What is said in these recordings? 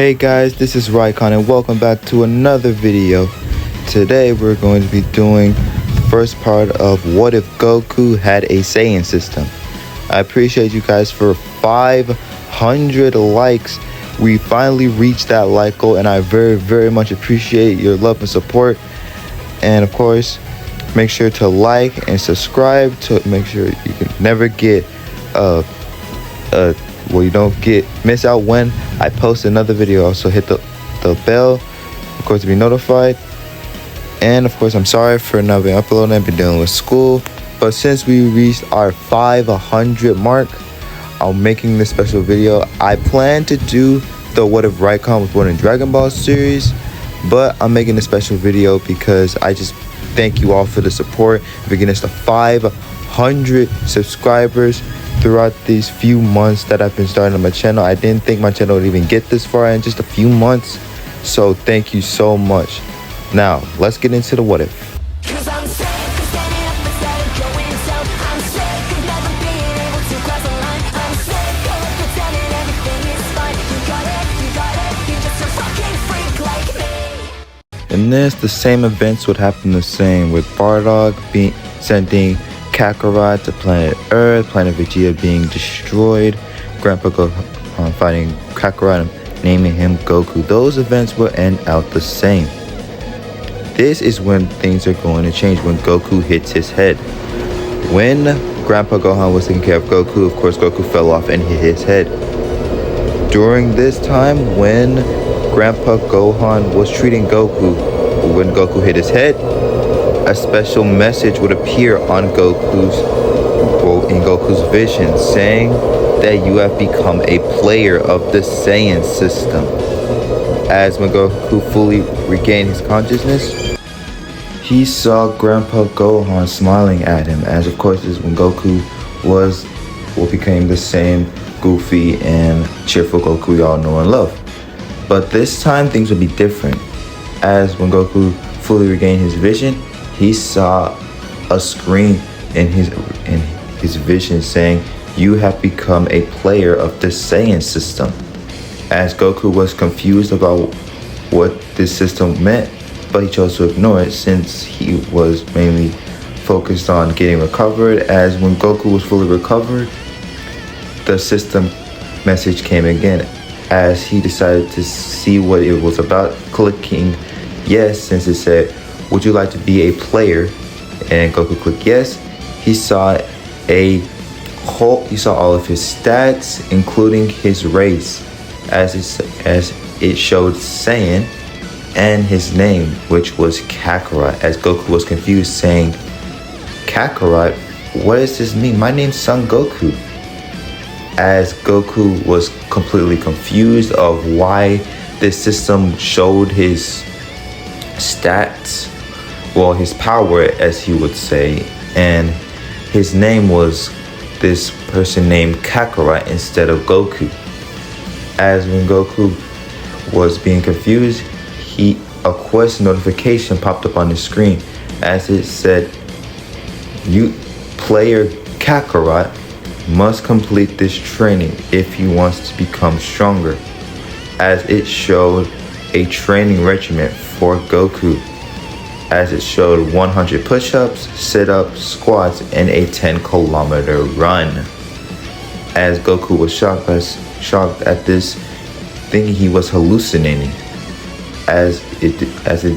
Hey guys, this is Raikon and welcome back to another video. Today we're going to be doing the first part of what if Goku had a Saiyan system. I appreciate you guys for 500 likes. We finally reached that like goal and I very much appreciate your love and support. And of course, make sure to like and subscribe to make sure you can never get you don't miss out when I post another video. Also hit the bell, of course, to be notified. And of course, I'm sorry for not being uploading. I've been dealing with school, but since we reached our 500 mark, I'm making this special video. I plan to do the What If Raikon was born in Dragon Ball series, but I'm making a special video because I just thank you all for the support. We're getting us to 500 subscribers throughout these few months that I've been starting on my channel. I didn't think my channel would even get this far in just a few months, so thank you so much. Now let's get into the what if. In this, the same events would happen the same, with Bardock sending Kakarot to planet Earth, planet Vegeta being destroyed, Grandpa Gohan fighting Kakarot and naming him Goku. Those events will end out the same. This is when things are going to change, when Goku hits his head. When Grandpa Gohan was taking care of Goku, of course Goku fell off and hit his head. During this time, when Grandpa Gohan was treating Goku, when Goku hit his head, a special message would appear on in Goku's vision, saying that you have become a player of the Saiyan system. As when Goku fully regained his consciousness, he saw Grandpa Gohan smiling at him, as of course this is when Goku became the same goofy and cheerful Goku we all know and love. But this time things would be different, as when Goku fully regained his vision, he saw a screen in his vision saying, "You have become a player of the Saiyan system." As Goku was confused about what this system meant, but he chose to ignore it since he was mainly focused on getting recovered. As when Goku was fully recovered, the system message came again, as he decided to see what it was about, clicking yes since it said, "Would you like to be a player?" And Goku clicked yes. He saw all of his stats, including his race, as it showed Saiyan, and his name, which was Kakarot. As Goku was confused, saying, "Kakarot? What does this mean? My name's Son Goku." As Goku was completely confused of why this system showed his stats, well, his power, as he would say, and his name was this person named Kakarot instead of Goku. As when Goku was being confused, a quest notification popped up on the screen, as it said, "You player Kakarot must complete this training if he wants to become stronger," as it showed a training regimen for Goku, as it showed 100 push-ups, sit-ups, squats, and a 10-kilometer run. As Goku was shocked at this, thinking he was hallucinating, as it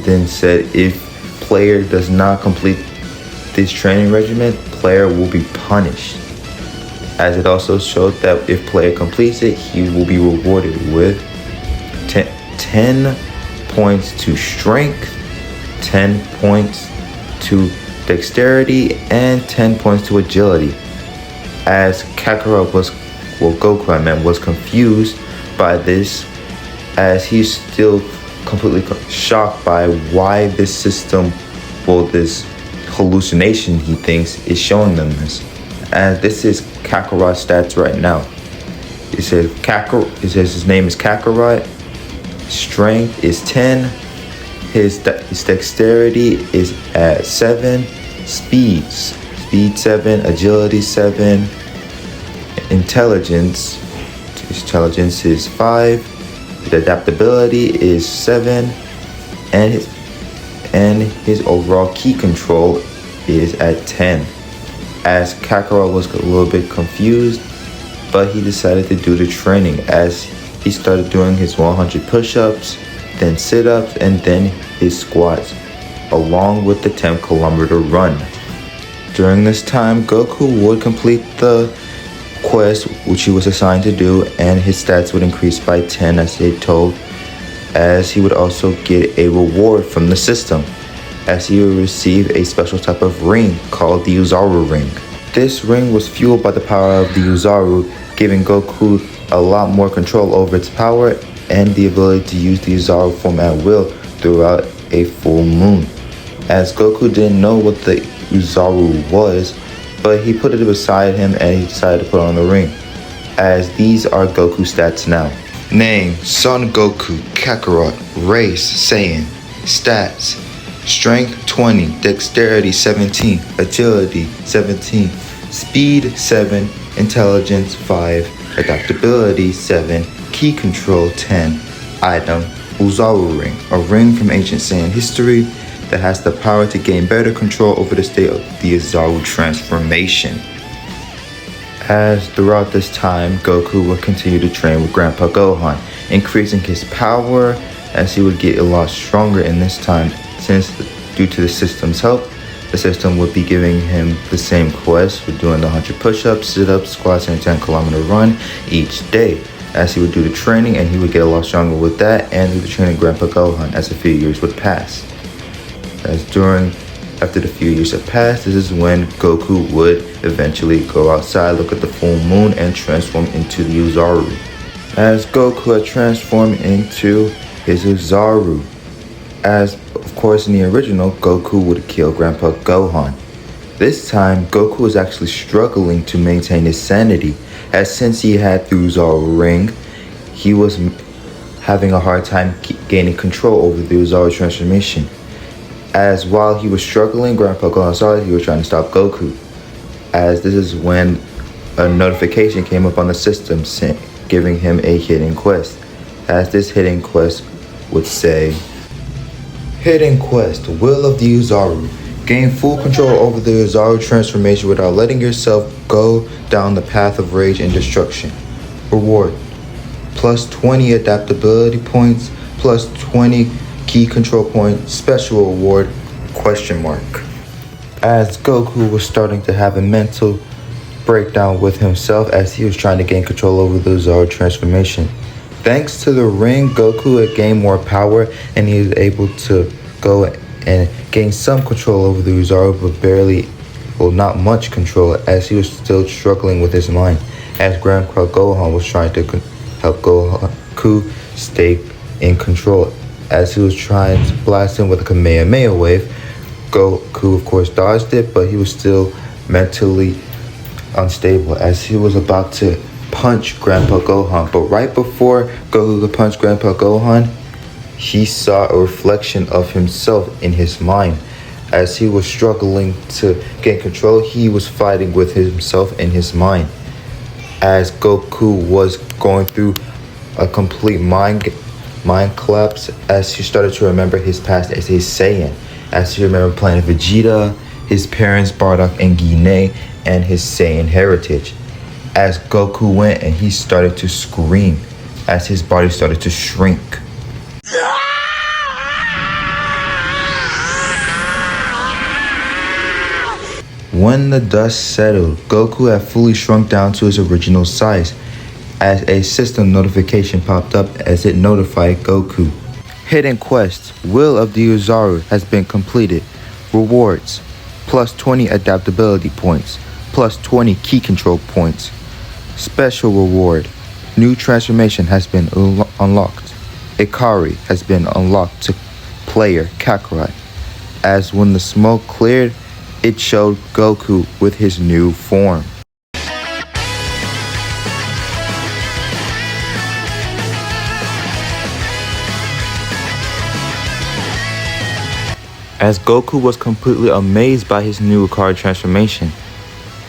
then said, if player does not complete this training regimen, player will be punished. As it also showed that if player completes it, he will be rewarded with 10 points to strength, 10 points to dexterity, and 10 points to agility. As Kakarot Goku was confused by this, as he's still completely shocked by why this system, this hallucination he thinks is showing them this. As this is Kakarot's stats right now. It says his name is Kakarot, strength is 10, his dexterity is at 7, speed 7, agility 7, intelligence is 5, The adaptability is 7, and his overall key control is at 10. As Kakarot was a little bit confused, but he decided to do the training as he started doing his 100 push-ups, then sit-ups, and then his squats, along with the 10-kilometer run. During this time, Goku would complete the quest which he was assigned to do, and his stats would increase by 10 as they told, as he would also get a reward from the system, as he would receive a special type of ring called the Uzaru ring. This ring was fueled by the power of the Uzaru, giving Goku a lot more control over its power and the ability to use the Uzaru form at will throughout a full moon. As Goku didn't know what the Uzaru was, but he put it beside him and he decided to put on the ring, as these are Goku stats now. Name: Son Goku, Kakarot, Race, Saiyan. Stats: Strength 20, Dexterity 17, Agility 17, Speed 7, Intelligence 5, Adaptability 7, Key Control 10. Item: Uzaru Ring, a ring from ancient Saiyan history that has the power to gain better control over the state of the Uzaru transformation. As throughout this time, Goku would continue to train with Grandpa Gohan, increasing his power as he would get a lot stronger in this time, since due to the system's help, the system would be giving him the same quest with doing the 100 push-ups, sit-ups, squats, and 10-kilometer run each day. As he would do the training, and he would get a lot stronger with that, and through the training Grandpa Gohan as a few years would pass. After the few years had passed, this is when Goku would eventually go outside, look at the full moon, and transform into the Uzaru. As Goku had transformed into his Uzaru, as of course in the original, Goku would kill Grandpa Gohan. This time, Goku was actually struggling to maintain his sanity, as since he had the Uzaru ring, he was having a hard time gaining control over the Uzaru transformation. As while he was struggling, Grandpa Gohan saw that he was trying to stop Goku. As this is when a notification came up on the system giving him a hidden quest. As this hidden quest would say, Hidden quest, Will of the Uzaru. Gain full control over the Uzaru transformation without letting yourself go down the path of rage and destruction. Reward: plus 20 adaptability points, plus 20 key control points. Special reward? ? As Goku was starting to have a mental breakdown with himself as he was trying to gain control over the Uzaru transformation. Thanks to the ring, Goku had gained more power, and he was able to go and gain some control over the Uzaru, but not much control, as he was still struggling with his mind, as Grandpa Gohan was trying to help Goku stay in control. As he was trying to blast him with a Kamehameha wave, Goku of course dodged it, but he was still mentally unstable as he was about to punch Grandpa Gohan. But right before Goku could punch Grandpa Gohan, he saw a reflection of himself in his mind. As he was struggling to gain control, he was fighting with himself in his mind. As Goku was going through a complete mind collapse, as he started to remember his past as a Saiyan. As he remembered Planet Vegeta, his parents Bardock and Guinea, and his Saiyan heritage. As Goku went and he started to scream, as his body started to shrink. When the dust settled, Goku had fully shrunk down to his original size, as a system notification popped up as it notified Goku. Hidden quest, Will of the Uzaru has been completed. Rewards: plus 20 adaptability points, plus 20 key control points. Special reward: new transformation has been unlocked. Ikari has been unlocked to player Kakarot. As when the smoke cleared, it showed Goku with his new form. As Goku was completely amazed by his new Ikari transformation,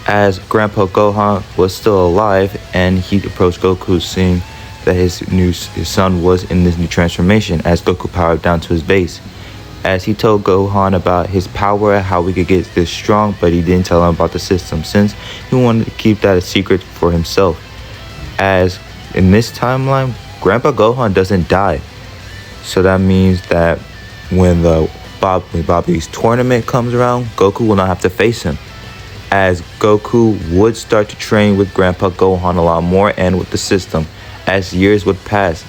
as Grandpa Gohan was still alive and he approached Goku saying that his son was in this new transformation as Goku powered down to his base. As he told Gohan about his power, how we could get this strong, but he didn't tell him about the system since he wanted to keep that a secret for himself. As in this timeline, Grandpa Gohan doesn't die. So that means that when Bobby's tournament comes around, Goku will not have to face him. As Goku would start to train with Grandpa Gohan a lot more and with the system as years would pass.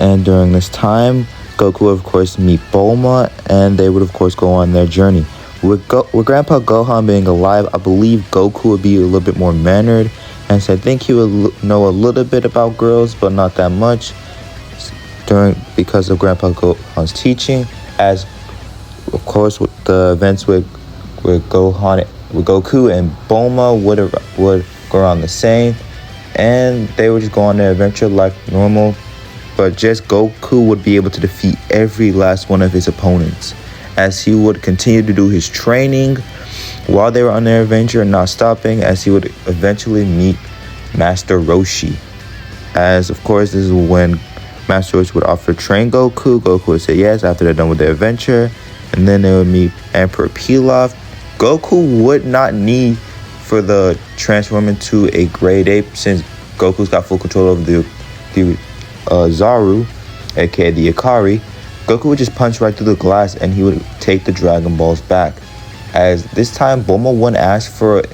And during this time, Goku would of course meet Bulma, and they would of course go on their journey. With Grandpa Gohan being alive, I believe Goku would be a little bit more mannered, and so I think he would know a little bit about girls, but not that much, because of Grandpa Gohan's teaching. As of course with the events with Goku and Bulma would go around the same, and they would just go on their adventure like normal. But just Goku would be able to defeat every last one of his opponents, as he would continue to do his training while they were on their adventure and not stopping, as he would eventually meet Master Roshi. As of course this is when Master Roshi would offer to train Goku. Goku would say yes after they're done with their adventure, and then they would meet Emperor Pilaf. Goku would not need for the transform into a grade ape, since Goku's got full control of the Zaru, aka the Ikari. Goku would just punch right through the glass and he would take the Dragon Balls back. As this time Bulma wouldn't ask for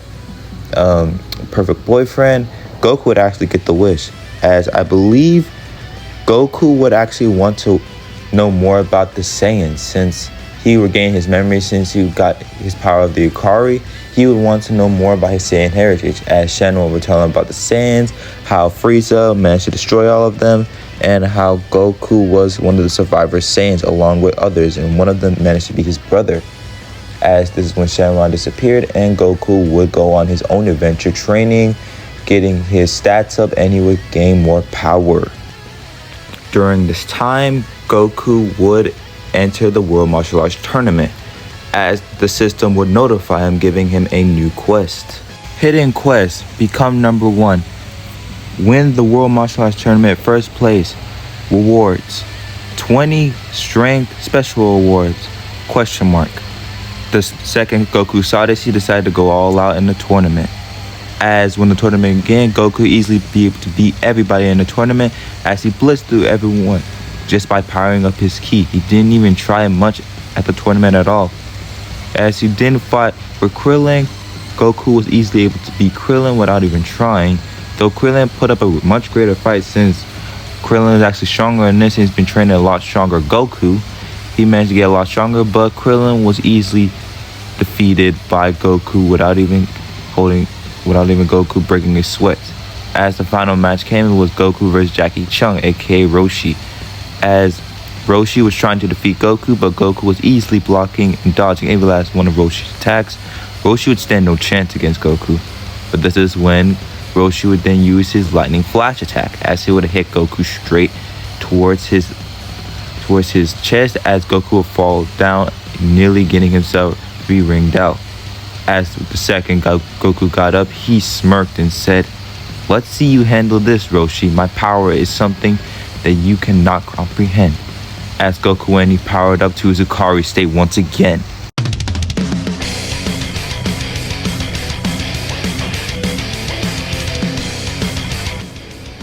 a perfect boyfriend, Goku would actually get the wish, as I believe Goku would actually want to know more about the Saiyans, since he regained his memory since he got his power of the Ikari. He would want to know more about his Saiyan heritage, as Shenron would tell him about the Saiyans, how Frieza managed to destroy all of them, and how Goku was one of the survivor Saiyans along with others, and one of them managed to be his brother. As this is when Shenron disappeared, and Goku would go on his own adventure training, getting his stats up, and he would gain more power. During this time, Goku would enter the World Martial Arts Tournament, as the system would notify him, giving him a new quest. Hidden quest: become number 1. Win the World Martial Arts Tournament first place. Rewards: 20 strength special awards, ? The second Goku saw this, he decided to go all out in the tournament. As when the tournament began, Goku easily be able to beat everybody in the tournament, as he blitzed through everyone just by powering up his ki. He didn't even try much at the tournament at all. As he didn't fight with Krillin, Goku was easily able to beat Krillin without even trying, though Krillin put up a much greater fight, since Krillin is actually stronger in this and he's been training a lot stronger Goku. He managed to get a lot stronger, but Krillin was easily defeated by Goku without even Goku breaking his sweat. As the final match came, it was Goku versus Jackie Chung, aka Roshi. As Roshi was trying to defeat Goku, but Goku was easily blocking and dodging every last one of Roshi's attacks. Roshi would stand no chance against Goku, but this is when Roshi would then use his lightning flash attack, as he would hit Goku straight towards his chest, as Goku would fall down, nearly getting himself re-ringed out. As the second Goku got up, he smirked and said, "Let's see you handle this, Roshi. My power is something that you cannot comprehend." As Goku went, he powered up to his Ikari state once again.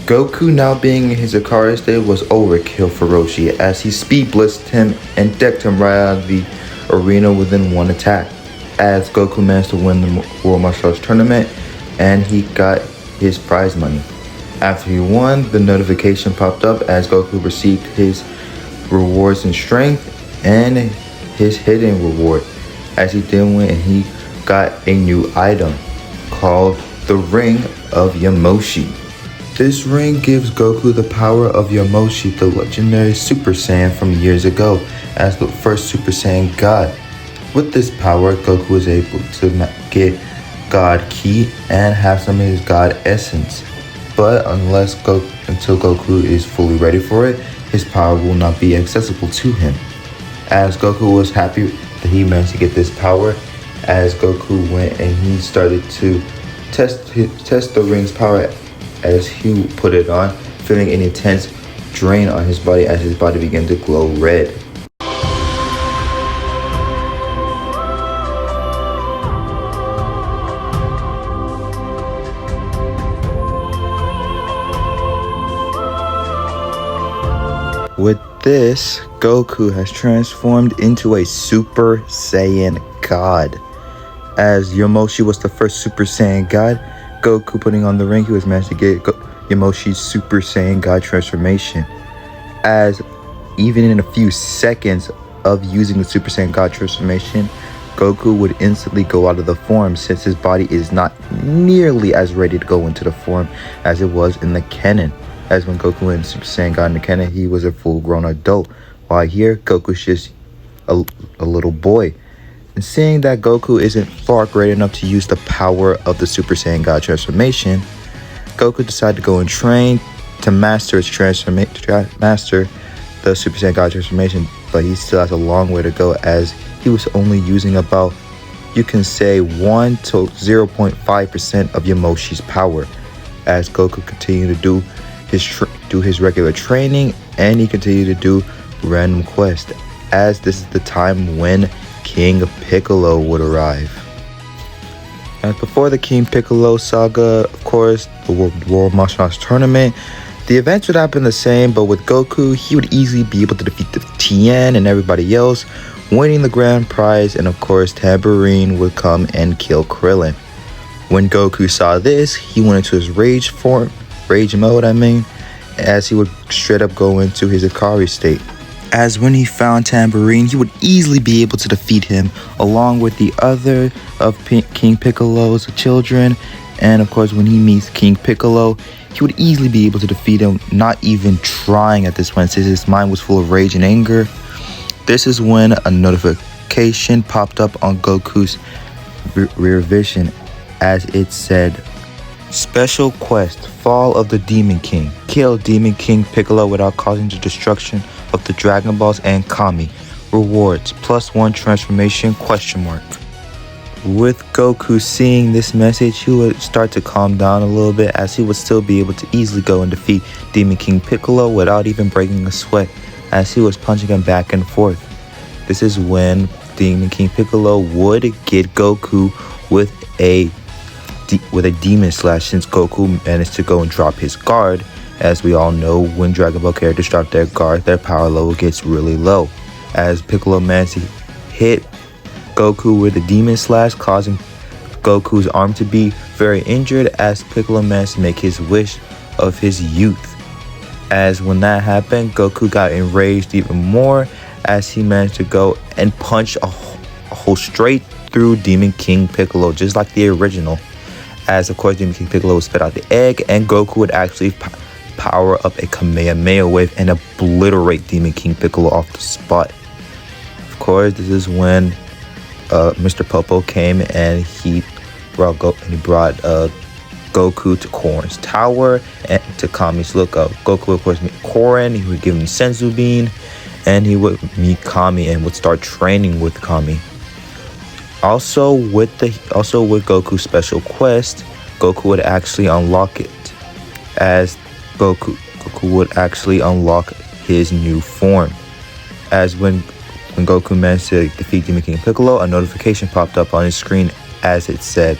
Goku now being in his Ikari state was overkill for Roshi, as he speed blitzed him and decked him right out of the arena within one attack. As Goku managed to win the World Martial Arts Tournament, and he got his prize money. After he won, the notification popped up as Goku received his rewards in strength and his hidden reward. As he did win, he got a new item called the Ring of Yamoshi. This ring gives Goku the power of Yamoshi, the legendary Super Saiyan from years ago, as the first Super Saiyan God. With this power, Goku was able to get God Ki and have some of his God Essence. But until Goku is fully ready for it, his power will not be accessible to him. As Goku was happy that he managed to get this power, as Goku went and he started to test the ring's power as he put it on, feeling an intense drain on his body as his body began to glow red. With this, Goku has transformed into a Super Saiyan God. As Yamoshi was the first Super Saiyan God, Goku putting on the ring, he was managed to get Yamoshi's Super Saiyan God transformation. As even in a few seconds of using the Super Saiyan God transformation, Goku would instantly go out of the form since his body is not nearly as ready to go into the form as it was in the canon. As when Goku and Super Saiyan got in the canon, he was a full-grown adult, while here, Goku's just a little boy. And seeing that Goku isn't far great enough to use the power of the Super Saiyan God transformation, Goku decided to go and train to master its master the Super Saiyan God transformation, but he still has a long way to go as he was only using about, you can say, 1 to 0.5% of Yamoshi's power. As Goku continued to do his regular training, and he continued to do random quests, as this is the time when King Piccolo would arrive. And before the King Piccolo saga, of course, the World Martial Arts Tournament, the events would happen the same, but with Goku, he would easily be able to defeat the Tien and everybody else, winning the grand prize, and of course, Tambourine would come and kill Krillin. When Goku saw this, he went into his rage mode, as he would straight up go into his Ikari state. As when he found Tambourine, he would easily be able to defeat him, along with the other of King Piccolo's children. And of course, when he meets King Piccolo, he would easily be able to defeat him, not even trying at this point, since his mind was full of rage and anger. This is when a notification popped up on Goku's rear vision, as it said, "Special quest, Fall of the Demon King. Kill Demon King Piccolo without causing the destruction of the Dragon Balls and Kami. Rewards, +1 transformation, ? With Goku seeing this message, he would start to calm down a little bit, as he would still be able to easily go and defeat Demon King Piccolo without even breaking a sweat, as he was punching him back and forth. This is when Demon King Piccolo would get Goku with a Demon Slash, since Goku managed to go and drop his guard. As we all know, when Dragon Ball characters drop their guard, their power level gets really low. As Piccolo managed to hit Goku with a Demon Slash, causing Goku's arm to be very injured, as Piccolo managed to make his wish of his youth. As when that happened, Goku got enraged even more, as he managed to go and punch a hole straight through Demon King Piccolo, just like the original. As of course, Demon King Piccolo would spit out the egg, and Goku would actually power up a Kamehameha wave and obliterate Demon King Piccolo off the spot. Of course, this is when Mr. Popo came and he brought Goku to Korin's tower and to Kami's lookout. Goku, of course, meet Korin. He would give him Senzu Bean, and he would meet Kami and would start training with Kami. Also with Goku's special quest, Goku would actually unlock it, as Goku would actually unlock his new form. As when Goku managed to defeat Demon King Piccolo, a notification popped up on his screen, as it said,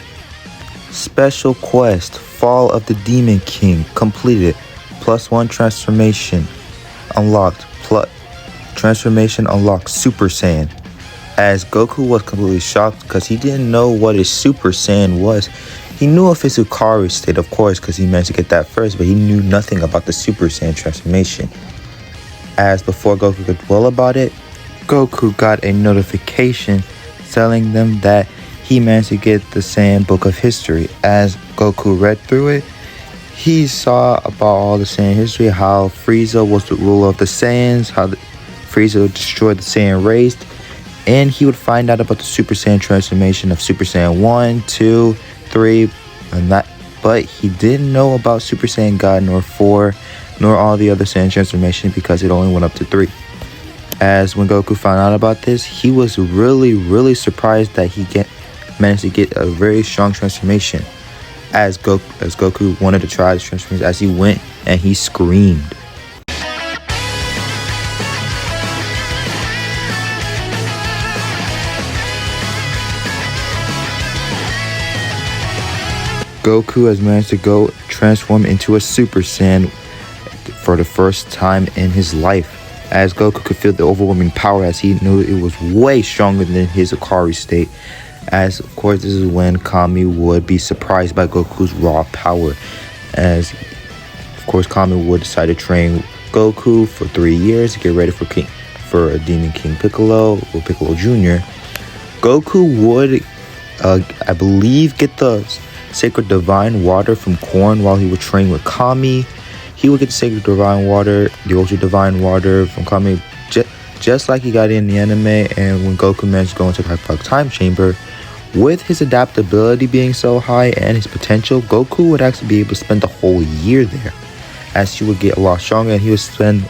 "Special quest, Fall of the Demon King completed, +1 transformation unlocked, transformation unlocked, Super Saiyan." As Goku was completely shocked, because he didn't know what his Super Saiyan was. He knew of his Ikari state, of course, because he managed to get that first, but he knew nothing about the Super Saiyan transformation. As before Goku could dwell about it, Goku got a notification telling them that he managed to get the Saiyan Book of History. As Goku read through it, he saw about all the Saiyan history, how Frieza was the ruler of the Saiyans, how Frieza destroyed the Saiyan race, and he would find out about the Super Saiyan transformation of Super Saiyan 1, 2, 3, and that, but he didn't know about Super Saiyan God, nor 4, nor all the other Saiyan transformation, because it only went up to 3. As when Goku found out about this, he was really surprised that he managed to get a very strong transformation. as Goku wanted to try his transformation, as he went and he screamed. Goku has managed to go transform into a Super Saiyan for the first time in his life, as Goku could feel the overwhelming power, as he knew it was way stronger than his Akari state. As of course this is when Kami would be surprised by Goku's raw power, as of course Kami would decide to train Goku for 3 years to get ready for a Demon King Piccolo or Piccolo Jr. Goku would I believe get the Sacred Divine Water from Korn while he would train with Kami. He would get the Sacred Divine Water, the Ultra Divine Water from Kami, just like he got in the anime. And when Goku managed to go into the Hyperbolic Time Chamber, with his adaptability being so high and his potential, Goku would actually be able to spend the whole year there, as he would get a lot stronger and he would spend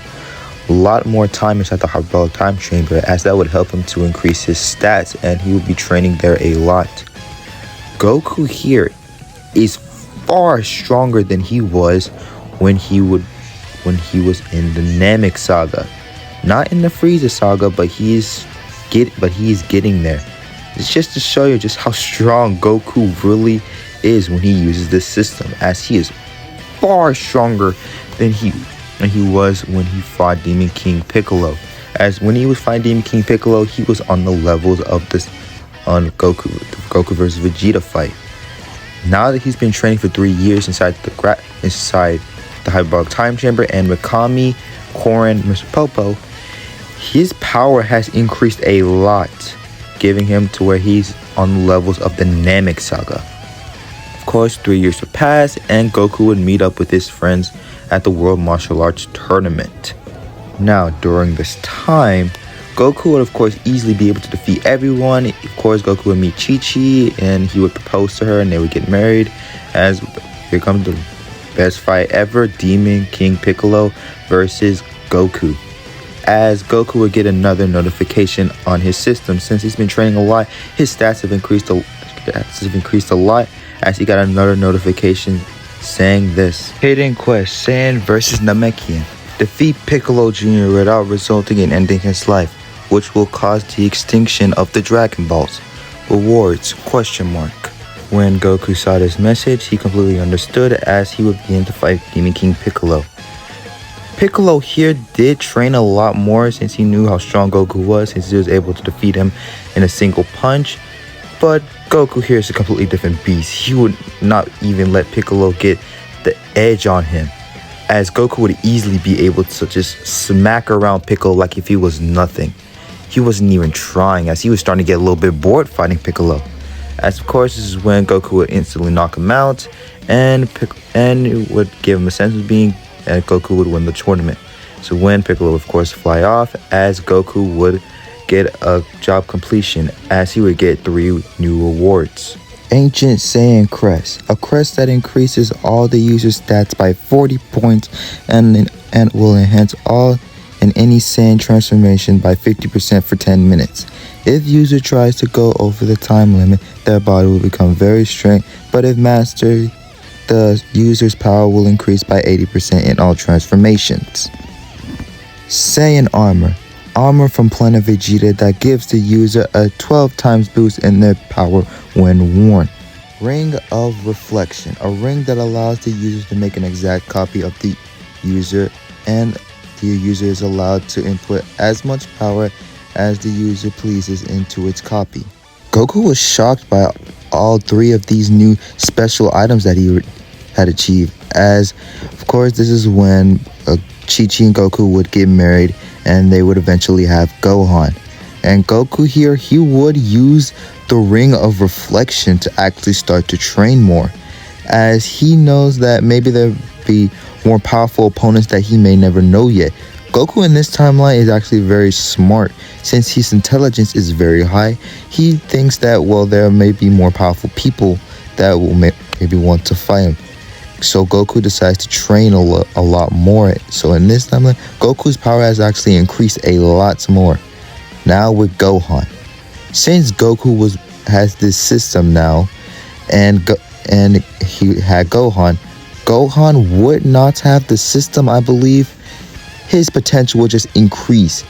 a lot more time inside the Hyperbolic Time Chamber, as that would help him to increase his stats and he would be training there a lot. Goku here is far stronger than he was when he was in the Namek Saga, not in the Frieza Saga, but he's getting there. It's just to show you just how strong Goku really is when he uses this system, as he is far stronger than he was when he fought Demon King Piccolo. As when he was fighting Demon King Piccolo, he was on the levels of this on Goku versus Vegeta fight. Now that he's been training for 3 years inside the Hyperbolic Time Chamber and with Kami, Korin, Mr. Popo, his power has increased a lot, giving him to where he's on the levels of the Namek Saga. Of course, 3 years would pass and Goku would meet up with his friends at the World Martial Arts Tournament. Now, during this time, Goku would of course easily be able to defeat everyone. Of course, Goku would meet Chi-Chi and he would propose to her and they would get married. As here comes the best fight ever, Demon King Piccolo versus Goku. As Goku would get another notification on his system, since he's been training a lot, his stats have increased a lot, as he got another notification saying this: Hidden Quest, Saiyan versus Namekian. Defeat Piccolo Jr. without resulting in ending his life, which will cause the extinction of the Dragon Balls. Rewards, ? When Goku saw this message, he completely understood, as he would begin to fight Demon King Piccolo. Piccolo here did train a lot more, since he knew how strong Goku was, since he was able to defeat him in a single punch. But Goku here is a completely different beast. He would not even let Piccolo get the edge on him, as Goku would easily be able to just smack around Piccolo like if he was nothing. He wasn't even trying, as he was starting to get a little bit bored fighting Piccolo. As of course, this is when Goku would instantly knock him out, and it would give him a sense of being, and Goku would win the tournament. So when Piccolo would of course fly off, as Goku would get a job completion, as he would get 3 new rewards. Ancient Saiyan Crest, a crest that increases all the user's stats by 40 points and will enhance all and any Saiyan transformation by 50% for 10 minutes. If user tries to go over the time limit, their body will become very strong, but if mastered, the user's power will increase by 80% in all transformations. Saiyan Armor, armor from Planet Vegeta that gives the user a 12 times boost in their power when worn. Ring of Reflection, a ring that allows the user to make an exact copy of the user, and the user is allowed to input as much power as the user pleases into its copy. Goku was shocked by all 3 of these new special items that he had achieved, as of course this is when Chi-Chi and Goku would get married and they would eventually have Gohan. And Goku here, he would use the Ring of Reflection to actually start to train more, as he knows that maybe there'll be more powerful opponents that he may never know yet. Goku in this timeline is actually very smart, since his intelligence is very high. He thinks that, well, there may be more powerful people that will maybe want to fight him. So Goku decides to train a lot more. So in this timeline, Goku's power has actually increased a lot more. Now with Gohan, since Goku has this system now, and and he had Gohan. Gohan would not have the system, I believe. His potential would just increase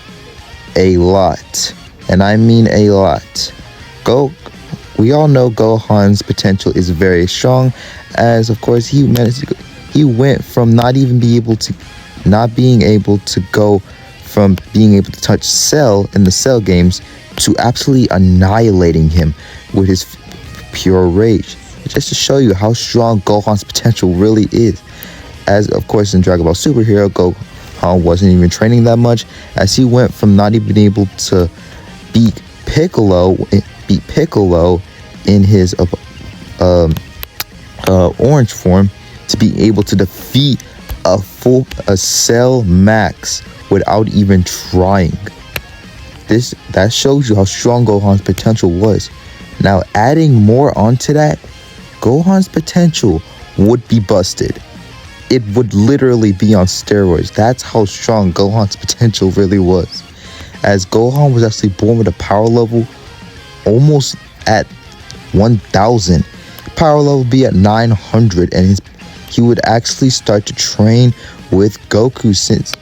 a lot, and I mean a lot. We all know Gohan's potential is very strong, as of course he went from not being able to go from being able to touch Cell in the Cell games to absolutely annihilating him with his pure rage. Just to show you how strong Gohan's potential really is. As of course in Dragon Ball Superhero, Gohan wasn't even training that much, as he went from not even being able to beat Piccolo in his orange form to be able to defeat a Cell Max without even trying. That shows you how strong Gohan's potential was. Now adding more onto that, Gohan's potential would be busted. It would literally be on steroids. That's how strong Gohan's potential really was. As Gohan was actually born with a power level almost at 1000. Power level would be at 900, and he would actually start to train with Goku since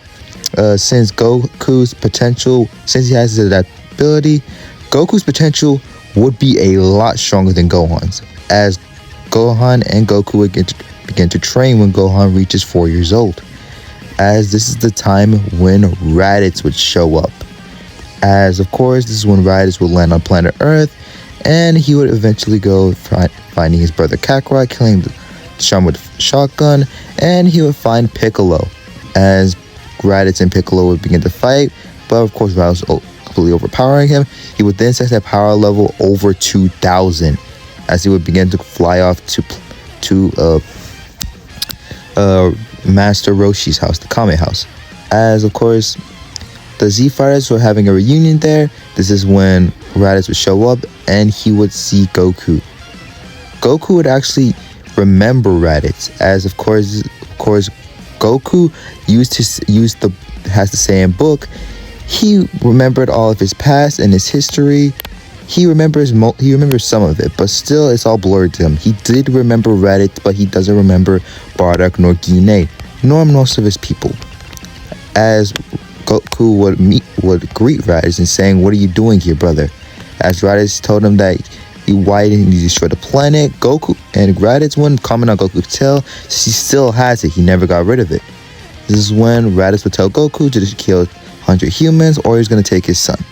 Goku's potential, since he has that ability, Goku's potential would be a lot stronger than Gohan's, as Gohan and Goku would begin to train when Gohan reaches 4 years old, as this is the time when Raditz would show up. As of course, this is when Raditz would land on planet Earth, and he would eventually go finding his brother Kakarot, killing Sean with a shotgun, and he would find Piccolo, as Raditz and Piccolo would begin to fight, but of course Raditz was completely overpowering him. He would then set that power level over 2000, as he would begin to fly off to Master Roshi's house, the Kame house. As of course the Z Fighters were having a reunion there. This is when Raditz would show up and he would see Goku. Goku would actually remember Raditz, as of course Goku has the Saiyan book. He remembered all of his past and his history. He remembers some of it, but still it's all blurred to him. He did remember Raditz, but he doesn't remember Bardock nor Guinea, nor most of his people. As Goku would greet Raditz and saying, "What are you doing here, brother?" As Raditz told him that why didn't he destroy the planet? Goku and Raditz wouldn't comment on Goku's tail, since he still has it. He never got rid of it. This is when Raditz would tell Goku to just kill 100 humans or he's going to take his son.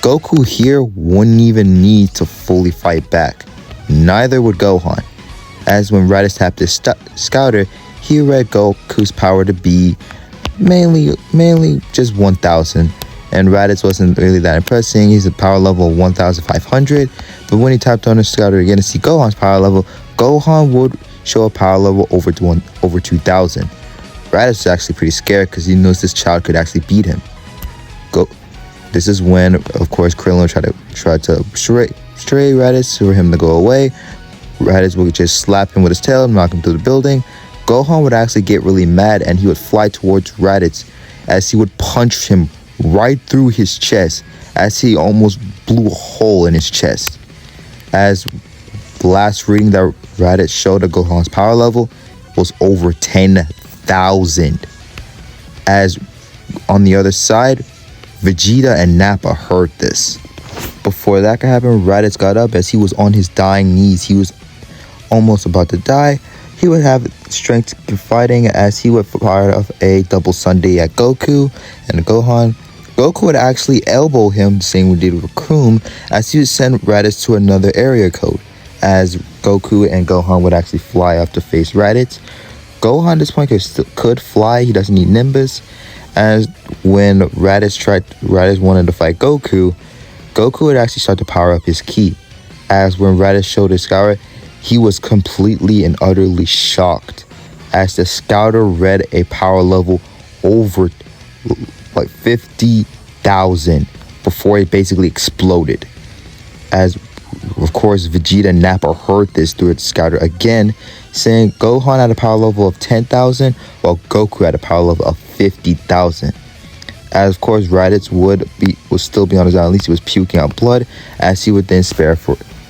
Goku here wouldn't even need to fully fight back. Neither would Gohan, as when Raditz tapped his scouter, he read Goku's power to be mainly just 1000. And Raditz wasn't really that impressing. He's a power level of 1500. But when he tapped on his scouter again to see Gohan's power level, Gohan would show a power level over 2000. Raditz was actually pretty scared because he knows this child could actually beat him. This is when, of course, Krillin tried to stray Raditz for him to go away. Raditz would just slap him with his tail and knock him through the building. Gohan would actually get really mad and he would fly towards Raditz, as he would punch him right through his chest, as he almost blew a hole in his chest. As the last reading that Raditz showed of Gohan's power level was over 10,000. As on the other side, Vegeta and Nappa heard this. Before that could happen, Raditz got up as he was on his dying knees. He was almost about to die. He would have strength to keep fighting, as he would fire off a double Sunday at Goku and Gohan. Goku would actually elbow him, the same we did with Kroom, as he would send Raditz to another area code, as Goku and Gohan would actually fly up to face Raditz. Gohan at this point could fly, he doesn't need Nimbus, as when Raditz wanted to fight Goku, Goku would actually start to power up his ki, as when Raditz showed his scouter, he was completely and utterly shocked, as the scouter read a power level over like 50,000 before it basically exploded. As of course Vegeta and Nappa heard this through its scouter again, saying Gohan had a power level of 10,000 while Goku had a power level of 50,000. As of course Raditz would still be on his own, at least he was puking out blood, as he would then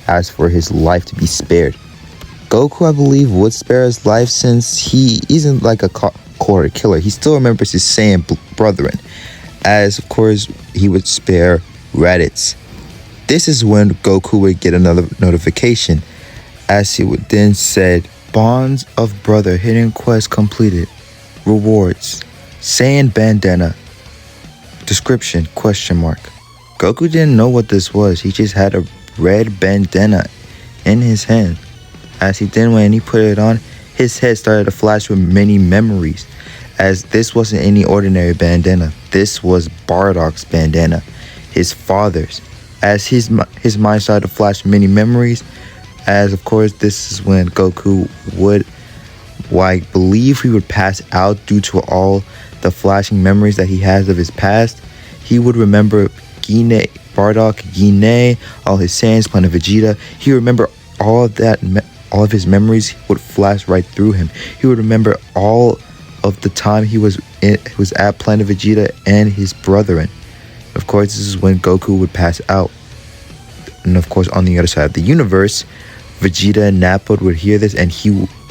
ask for his life to be spared. Goku, I believe, would spare his life since he isn't like a core killer. He still remembers his Saiyan brethren, as of course he would spare Raditz. This is when Goku would get another notification, as he would then said, "Bonds of brother, hidden quest completed. Rewards, Saiyan bandana. Description, question mark." Goku didn't know what this was. He just had a red bandana in his hand. As he then, when he put it on, his head started to flash with many memories, as this wasn't any ordinary bandana. This was Bardock's bandana, his father's. As his mind started to flash many memories, as of course this is when Goku would, well, I believe he would pass out due to all the flashing memories that he has of his past. He would remember Gine, Bardock, Gine, all his Saiyans, Planet Vegeta. He would remember all of that, all of his memories would flash right through him. He would remember all of the time he was at Planet Vegeta and his brethren. Of course, this is when Goku would pass out. And of course, on the other side of the universe, Vegeta and Nappa would hear this, and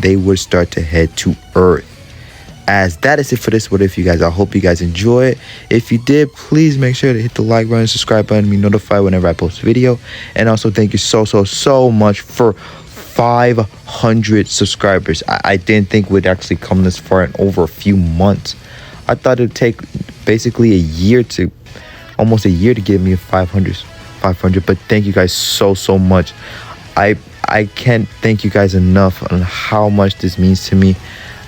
they would start to head to Earth. As that is it for this What If, you guys. I hope you guys enjoy it. If you did, please make sure to hit the like button, subscribe button, be notified whenever I post a video. And also thank you so much for 500 subscribers. I didn't think we'd actually come this far in over a few months. I thought it'd take basically almost a year to get me 500, but thank you guys so much. I can't thank you guys enough on how much this means to me.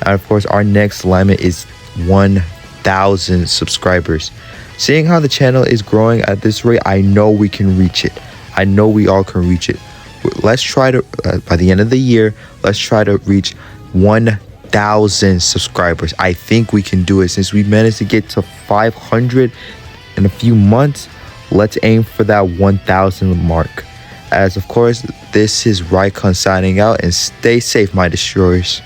And of course, our next alignment is 1,000 subscribers. Seeing how the channel is growing at this rate, I know we can reach it. I know we all can reach it. Let's try to, by the end of the year, let's try to reach 1,000 subscribers. I think we can do it. Since we managed to get to 500 in a few months, let's aim for that 1,000 mark. As of course, this is Raikon signing out, and stay safe, my destroyers.